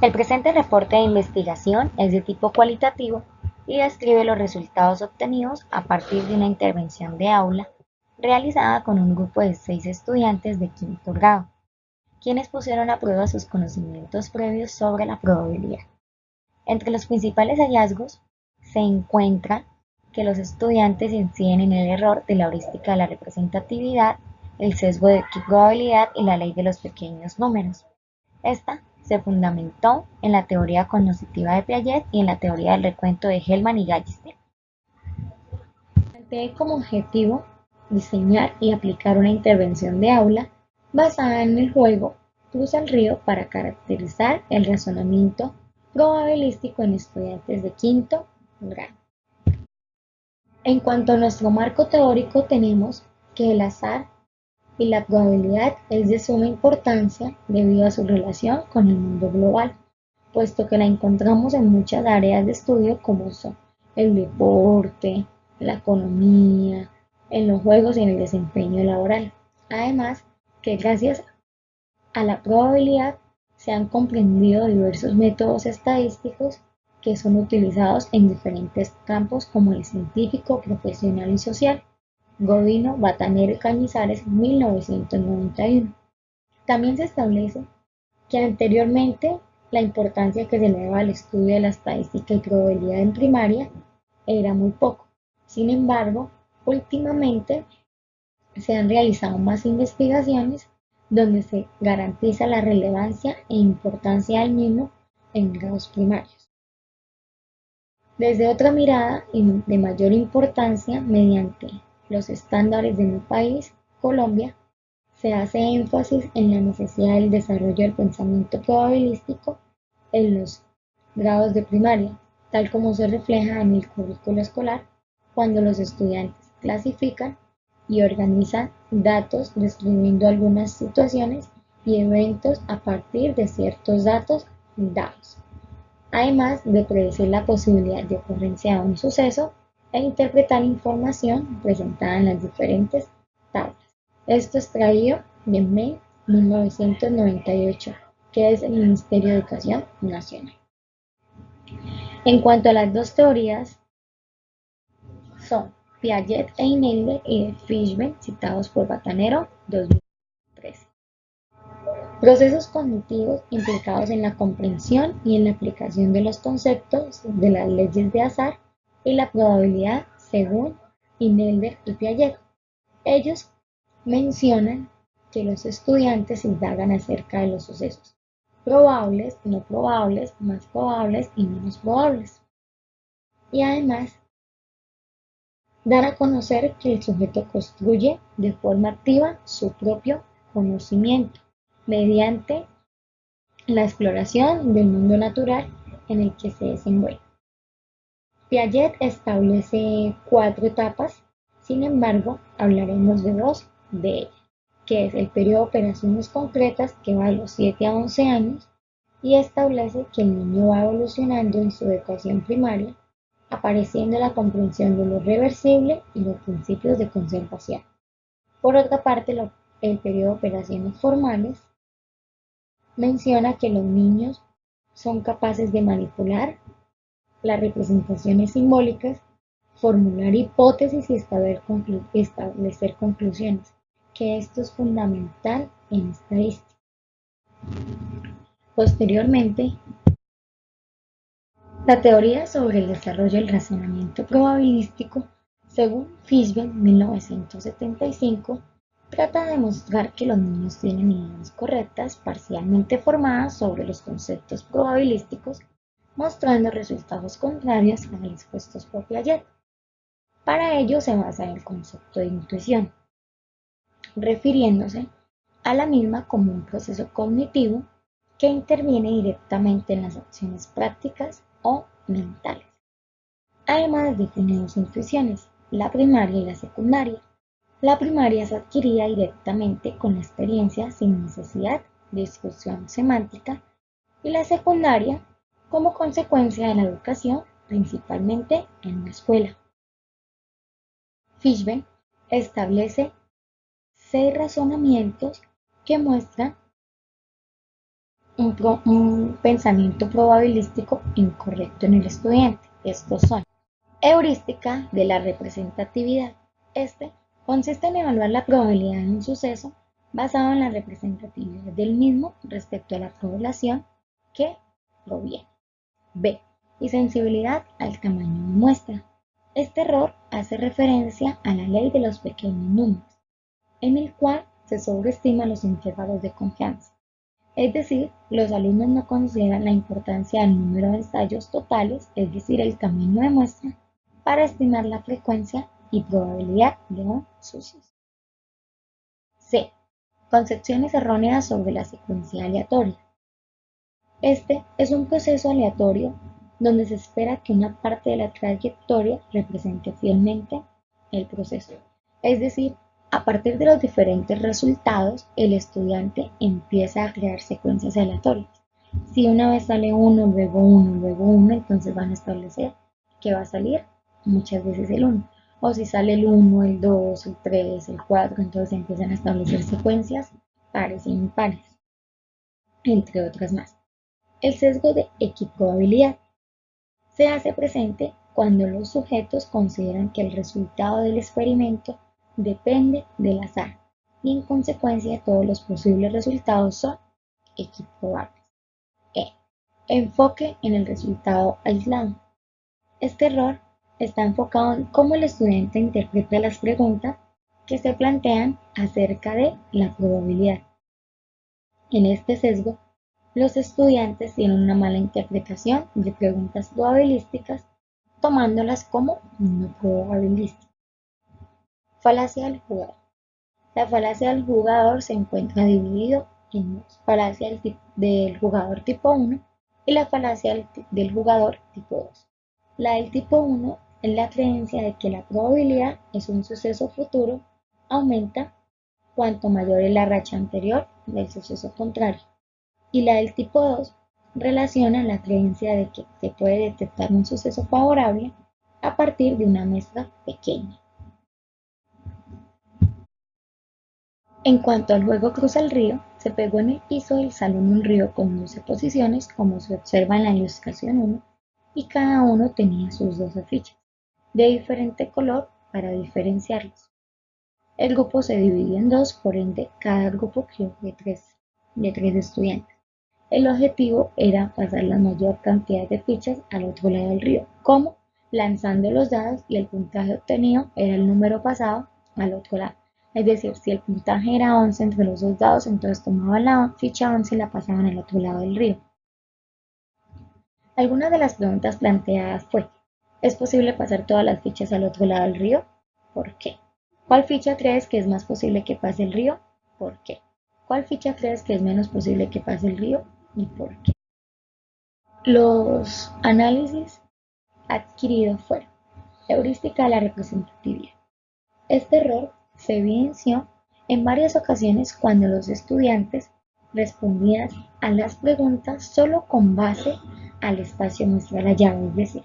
El presente reporte de investigación es de tipo cualitativo y describe los resultados obtenidos a partir de una intervención de aula realizada con un grupo de 6 estudiantes de quinto grado, quienes pusieron a prueba sus conocimientos previos sobre la probabilidad. Entre los principales hallazgos se encuentra que los estudiantes inciden en el error de la heurística de la representatividad, el sesgo de probabilidad y la ley de los pequeños números. Esta se fundamentó en la teoría cognitiva de Piaget y en la teoría del recuento de Hellman y Gallistei. Planteé como objetivo diseñar y aplicar una intervención de aula basada en el juego Cruza el río para caracterizar el razonamiento probabilístico en estudiantes de quinto grado. En cuanto a nuestro marco teórico, tenemos que el azar y la probabilidad es de suma importancia debido a su relación con el mundo global, puesto que la encontramos en muchas áreas de estudio como son el deporte, la economía, en los juegos y en el desempeño laboral. Además, que gracias a la probabilidad se han comprendido diversos métodos estadísticos que son utilizados en diferentes campos como el científico, profesional y social. Godino, Batanero y Cañizares, 1991. También se establece que anteriormente la importancia que se le daba al estudio de la estadística y probabilidad en primaria era muy poco. Sin embargo, últimamente se han realizado más investigaciones donde se garantiza la relevancia e importancia del mismo en grados primarios. Desde otra mirada y de mayor importancia, mediante los estándares de mi país, Colombia, se hace énfasis en la necesidad del desarrollo del pensamiento probabilístico en los grados de primaria, tal como se refleja en el currículo escolar cuando los estudiantes clasifican y organizan datos describiendo algunas situaciones y eventos a partir de ciertos datos dados, además de predecir la posibilidad de ocurrencia de un suceso e interpretar información presentada en las diferentes tablas. Esto es traído de MEI 1998, que es el Ministerio de Educación Nacional. En cuanto a las dos teorías, son Piaget e Inelder y de Fishman, citados por Batanero, 2013. Procesos cognitivos implicados en la comprensión y en la aplicación de los conceptos de las leyes de azar y la probabilidad según Inelder y Piaget. Ellos mencionan que los estudiantes indagan acerca de los sucesos probables, no probables, más probables y menos probables. Y además dar a conocer que el sujeto construye de forma activa su propio conocimiento mediante la exploración del mundo natural en el que se desenvuelve. Piaget establece 4 etapas, sin embargo, hablaremos de 2 de ellas, que es el periodo de operaciones concretas, que va de los 7 a 11 años, y establece que el niño va evolucionando en su educación primaria, apareciendo la comprensión de lo reversible y los principios de conservación. Por otra parte, el periodo de operaciones formales menciona que los niños son capaces de manipular las representaciones simbólicas, formular hipótesis y establecer conclusiones, que esto es fundamental en estadística. Posteriormente, la teoría sobre el desarrollo del razonamiento probabilístico, según Fishman, 1975, trata de demostrar que los niños tienen ideas correctas parcialmente formadas sobre los conceptos probabilísticos, mostrando resultados contrarios a los expuestos por Piaget. Para ello se basa en el concepto de intuición, refiriéndose a la misma como un proceso cognitivo que interviene directamente en las acciones prácticas o mentales. Además define dos intuiciones, la primaria y la secundaria. La primaria se adquiría directamente con la experiencia sin necesidad de instrucción semántica y la secundaria como consecuencia de la educación, principalmente en la escuela. Fishman establece 6 razonamientos que muestran un pensamiento probabilístico incorrecto en el estudiante. Estos son: heurística de la representatividad. Este consiste en evaluar la probabilidad de un suceso basado en la representatividad del mismo respecto a la población que proviene. B. Y sensibilidad al tamaño de muestra. Este error hace referencia a la ley de los pequeños números, en el cual se sobreestima los intervalos de confianza. Es decir, los alumnos no consideran la importancia del número de ensayos totales, es decir, el tamaño de muestra, para estimar la frecuencia y probabilidad de un suceso. C. Concepciones erróneas sobre la secuencia aleatoria. Este es un proceso aleatorio donde se espera que una parte de la trayectoria represente fielmente el proceso. Es decir, a partir de los diferentes resultados, el estudiante empieza a crear secuencias aleatorias. Si una vez sale 1, luego 1, luego 1, entonces van a establecer que va a salir muchas veces el 1. O si sale el 1, el 2, el 3, el 4, entonces empiezan a establecer secuencias pares e impares, entre otras más. El sesgo de equiprobabilidad se hace presente cuando los sujetos consideran que el resultado del experimento depende del azar y en consecuencia todos los posibles resultados son equiprobables. E. Enfoque en el resultado aislado. Este error está enfocado en cómo el estudiante interpreta las preguntas que se plantean acerca de la probabilidad. En este sesgo, los estudiantes tienen una mala interpretación de preguntas probabilísticas, tomándolas como no probabilísticas. Falacia del jugador. La falacia del jugador se encuentra dividido en dos: falacia del jugador tipo 1 y la falacia del jugador tipo 2. La del tipo 1 es la creencia de que la probabilidad es un suceso futuro, aumenta cuanto mayor es la racha anterior del suceso contrario. Y la del tipo 2 relaciona la creencia de que se puede detectar un suceso favorable a partir de una muestra pequeña. En cuanto al juego Cruza el río, se pegó en el piso del salón un río con 12 posiciones, como se observa en la ilustración 1, y cada uno tenía sus 12 fichas, de diferente color para diferenciarlos. El grupo se dividió en dos, por ende, cada grupo quedó de tres estudiantes. El objetivo era pasar la mayor cantidad de fichas al otro lado del río, como lanzando los dados, y el puntaje obtenido era el número pasado al otro lado. Es decir, si el puntaje era 11 entre los dos dados, entonces tomaban la ficha 11 y la pasaban al otro lado del río. Algunas de las preguntas planteadas fue: ¿es posible pasar todas las fichas al otro lado del río? ¿Por qué? ¿Cuál ficha crees que es más posible que pase el río? ¿Por qué? ¿Cuál ficha crees que es menos posible que pase el río? ¿Y por qué? Los análisis adquiridos fueron: heurística de la representatividad. Este error se evidenció en varias ocasiones cuando los estudiantes respondían a las preguntas solo con base al espacio muestral hallado, es decir,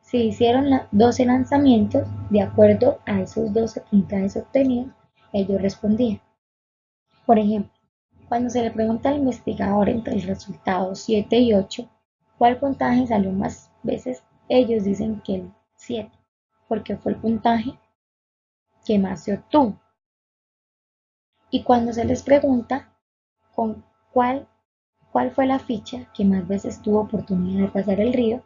si hicieron 12 lanzamientos, de acuerdo a esos 12 puntajes obtenidos, ellos respondían. Por ejemplo, cuando se le pregunta al investigador entre el resultado 7 y 8, ¿cuál puntaje salió más veces? Ellos dicen que el 7, porque fue el puntaje que más se obtuvo. Y cuando se les pregunta con cuál fue la ficha que más veces tuvo oportunidad de pasar el río,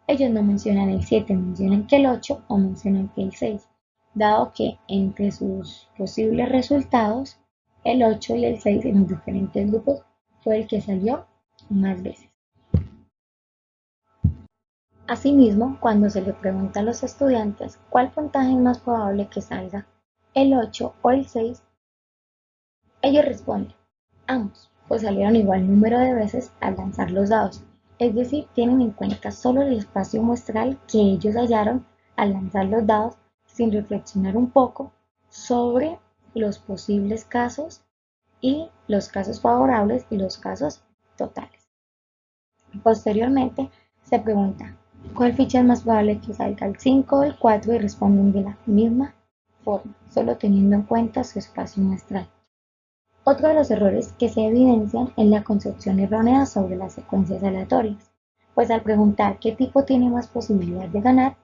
ellos no mencionan el 7, mencionan que el 8 o mencionan que el 6, dado que entre sus posibles resultados, el 8 y el 6 en los diferentes grupos fue el que salió más veces. Asimismo, cuando se le pregunta a los estudiantes cuál puntaje es más probable que salga, el 8 o el 6, ellos responden ambos, pues salieron igual número de veces al lanzar los dados, es decir, tienen en cuenta solo el espacio muestral que ellos hallaron al lanzar los dados, sin reflexionar un poco sobre los posibles casos y los casos favorables y los casos totales. Posteriormente, se pregunta ¿cuál ficha es más probable que salga, el 5 o el 4? Y responden de la misma forma, solo teniendo en cuenta su espacio muestral. Otro de los errores que se evidencian es la concepción errónea sobre las secuencias aleatorias, pues al preguntar qué tipo tiene más posibilidad de ganar,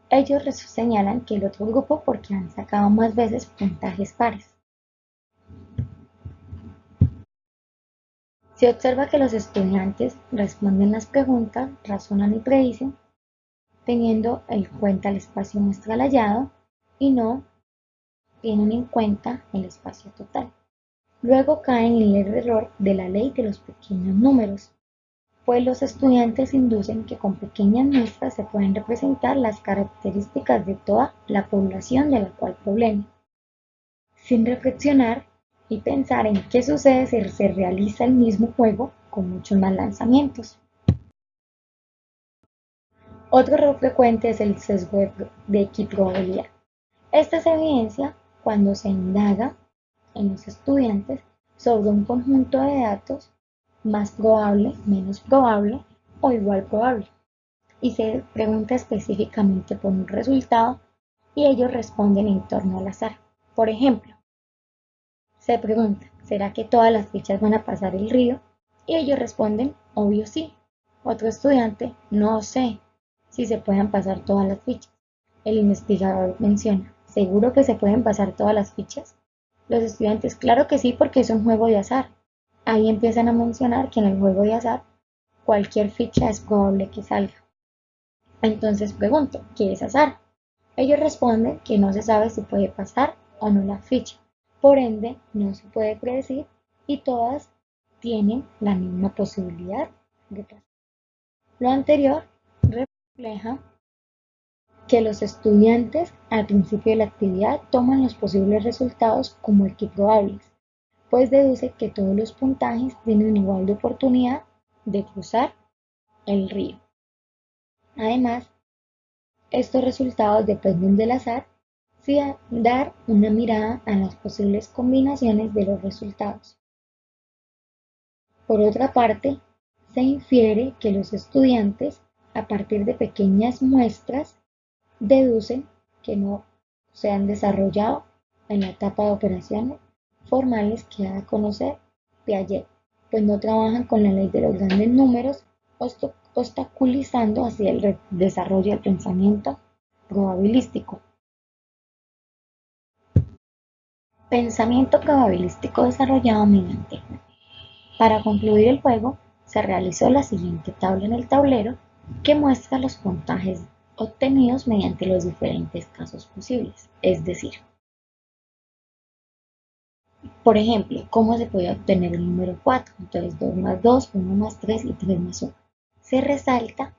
ellos señalan que el otro grupo porque han sacado más veces puntajes pares. Se observa que los estudiantes responden las preguntas, razonan y predicen, teniendo en cuenta el espacio muestral hallado y no tienen en cuenta el espacio total. Luego caen en el error de la ley de los pequeños números, pues los estudiantes inducen que con pequeñas muestras se pueden representar las características de toda la población de la cual provienen, sin reflexionar y pensar en qué sucede si se realiza el mismo juego con muchos más lanzamientos. Otro error frecuente es el sesgo de equiprobabilidad. Esta se evidencia cuando se indaga en los estudiantes sobre un conjunto de datos más probable, menos probable o igual probable, y se pregunta específicamente por un resultado y ellos responden en torno al azar. Por ejemplo, se pregunta, ¿será que todas las fichas van a pasar el río? Y ellos responden, obvio sí. Otro estudiante, no sé si se pueden pasar todas las fichas. El investigador menciona, ¿seguro que se pueden pasar todas las fichas? Los estudiantes, claro que sí, porque es un juego de azar. Ahí empiezan a mencionar que en el juego de azar cualquier ficha es probable que salga. Entonces pregunto, ¿qué es azar? Ellos responden que no se sabe si puede pasar o no la ficha, por ende no se puede predecir y todas tienen la misma posibilidad de pasar. Lo anterior refleja que los estudiantes al principio de la actividad toman los posibles resultados como equiprobables, pues deduce que todos los puntajes tienen igual de oportunidad de cruzar el río. Además, estos resultados dependen del azar sin dar una mirada a las posibles combinaciones de los resultados. Por otra parte, se infiere que los estudiantes, a partir de pequeñas muestras, deducen que no se han desarrollado en la etapa de operaciones formales que da a conocer Piaget, pues no trabajan con la ley de los grandes números, obstaculizando así el desarrollo del pensamiento probabilístico. Pensamiento probabilístico desarrollado mediante. Para concluir el juego, se realizó la siguiente tabla en el tablero que muestra los puntajes obtenidos mediante los diferentes casos posibles, es decir, por ejemplo, ¿cómo se puede obtener el número 4? Entonces 2 más 2, 1 más 3 y 3 más 1. Se resalta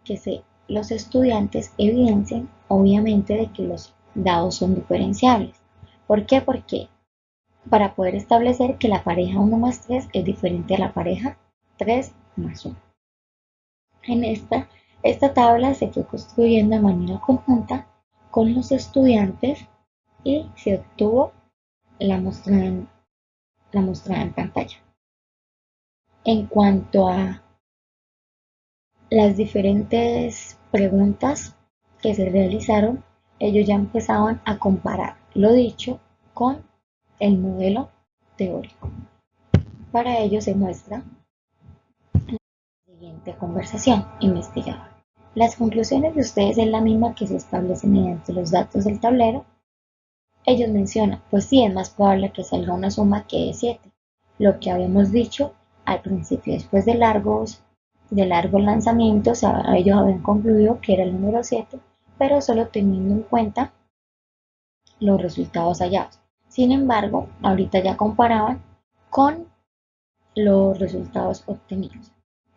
que los estudiantes evidencian obviamente de que los dados son diferenciables. ¿Por qué? Porque para poder establecer que la pareja 1 más 3 es diferente a la pareja 3 más 1. En esta tabla se fue construyendo de manera conjunta con los estudiantes y se obtuvo la mostrada en pantalla. En cuanto a las diferentes preguntas que se realizaron, ellos ya empezaban a comparar lo dicho con el modelo teórico. Para ello se muestra la siguiente conversación investigador. Las conclusiones de ustedes es la misma que se establece mediante los datos del tablero. Ellos mencionan, pues sí, es más probable que salga una suma que de 7, lo que habíamos dicho al principio. Después de largos lanzamientos, ellos habían concluido que era el número 7, pero solo teniendo en cuenta los resultados hallados. Sin embargo, ahorita ya comparaban con los resultados obtenidos.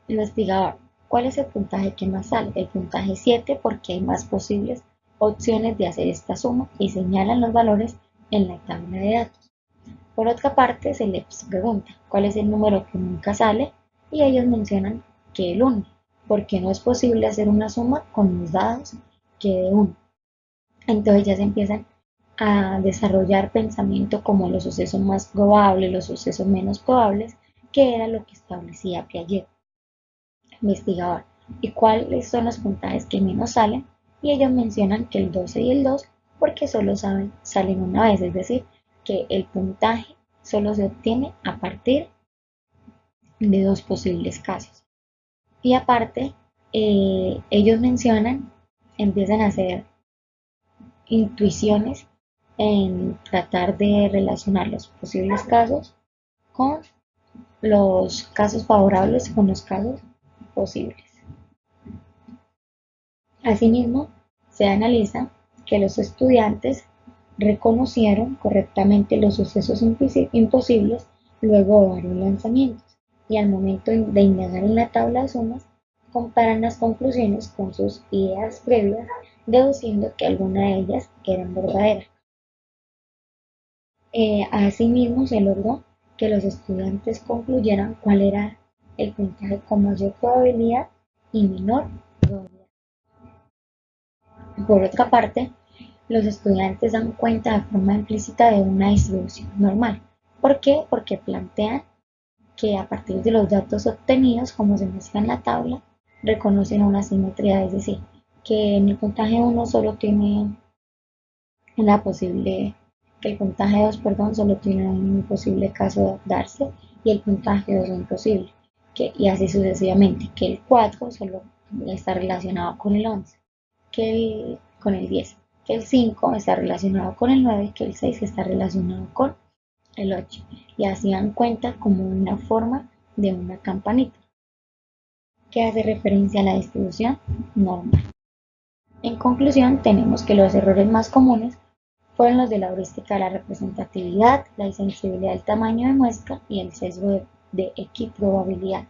Investigador, ¿cuál es el puntaje que más sale? El puntaje 7 porque hay más posibles opciones de hacer esta suma y señalan los valores en la tabla de datos. Por otra parte, se les pregunta cuál es el número que nunca sale y ellos mencionan que el 1, porque no es posible hacer una suma con los dados que de 1. Entonces ya se empiezan a desarrollar pensamiento como los sucesos más probables, los sucesos menos probables, que era lo que establecía Piaget. Investigador, ¿y cuáles son los puntajes que menos salen? Y ellos mencionan que el 12 y el 2 porque solo salen una vez, es decir, que el puntaje solo se obtiene a partir de dos posibles casos. Y aparte, ellos empiezan a hacer intuiciones en tratar de relacionar los posibles casos con los casos favorables con los casos posibles. Asimismo, se analiza que los estudiantes reconocieron correctamente los sucesos imposibles luego de varios lanzamientos y al momento de indagar en la tabla de sumas, comparan las conclusiones con sus ideas previas, deduciendo que alguna de ellas eran verdaderas. Asimismo, se logró que los estudiantes concluyeran cuál era el puntaje con mayor probabilidad y menor probabilidad. Por otra parte, los estudiantes dan cuenta de forma implícita de una distribución normal. ¿Por qué? Porque plantean que a partir de los datos obtenidos, como se muestra en la tabla, reconocen una simetría, es decir, que en el puntaje 1 solo tiene una posible, que el puntaje 2, perdón, solo tiene un posible caso de darse y el puntaje 2 un imposible, y así sucesivamente, que el 4 solo está relacionado con el 11, con el 10, que el 5 está relacionado con el 9, que el 6 está relacionado con el 8, y así dan cuenta como una forma de una campanita, que hace referencia a la distribución normal. En conclusión, tenemos que los errores más comunes fueron los de la heurística de la representatividad, la insensibilidad del tamaño de muestra y el sesgo de equiprobabilidad.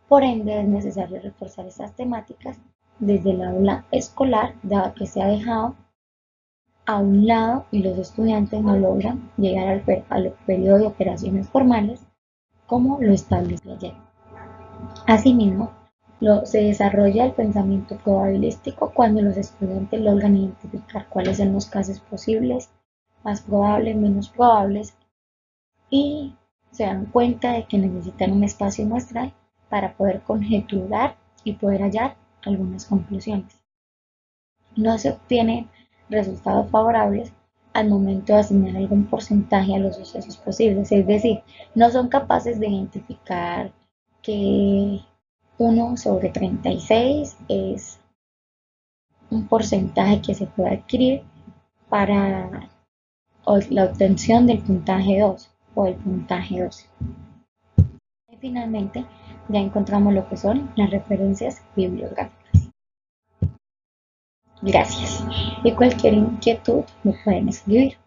Por ende, es necesario reforzar estas temáticas desde el aula escolar, dado que se ha dejado a un lado y los estudiantes no logran llegar al periodo de operaciones formales como lo establecí ayer. Asimismo, se desarrolla el pensamiento probabilístico cuando los estudiantes logran identificar cuáles son los casos posibles, más probables, menos probables, y se dan cuenta de que necesitan un espacio muestral para poder conjeturar y poder hallar algunas conclusiones. No se obtienen resultados favorables al momento de asignar algún porcentaje a los sucesos posibles, es decir, no son capaces de identificar que 1 sobre 36 es un porcentaje que se puede adquirir para la obtención del puntaje 2 o el puntaje 12. Y finalmente, ya encontramos lo que son las referencias bibliográficas. Gracias. Y cualquier inquietud me pueden escribir.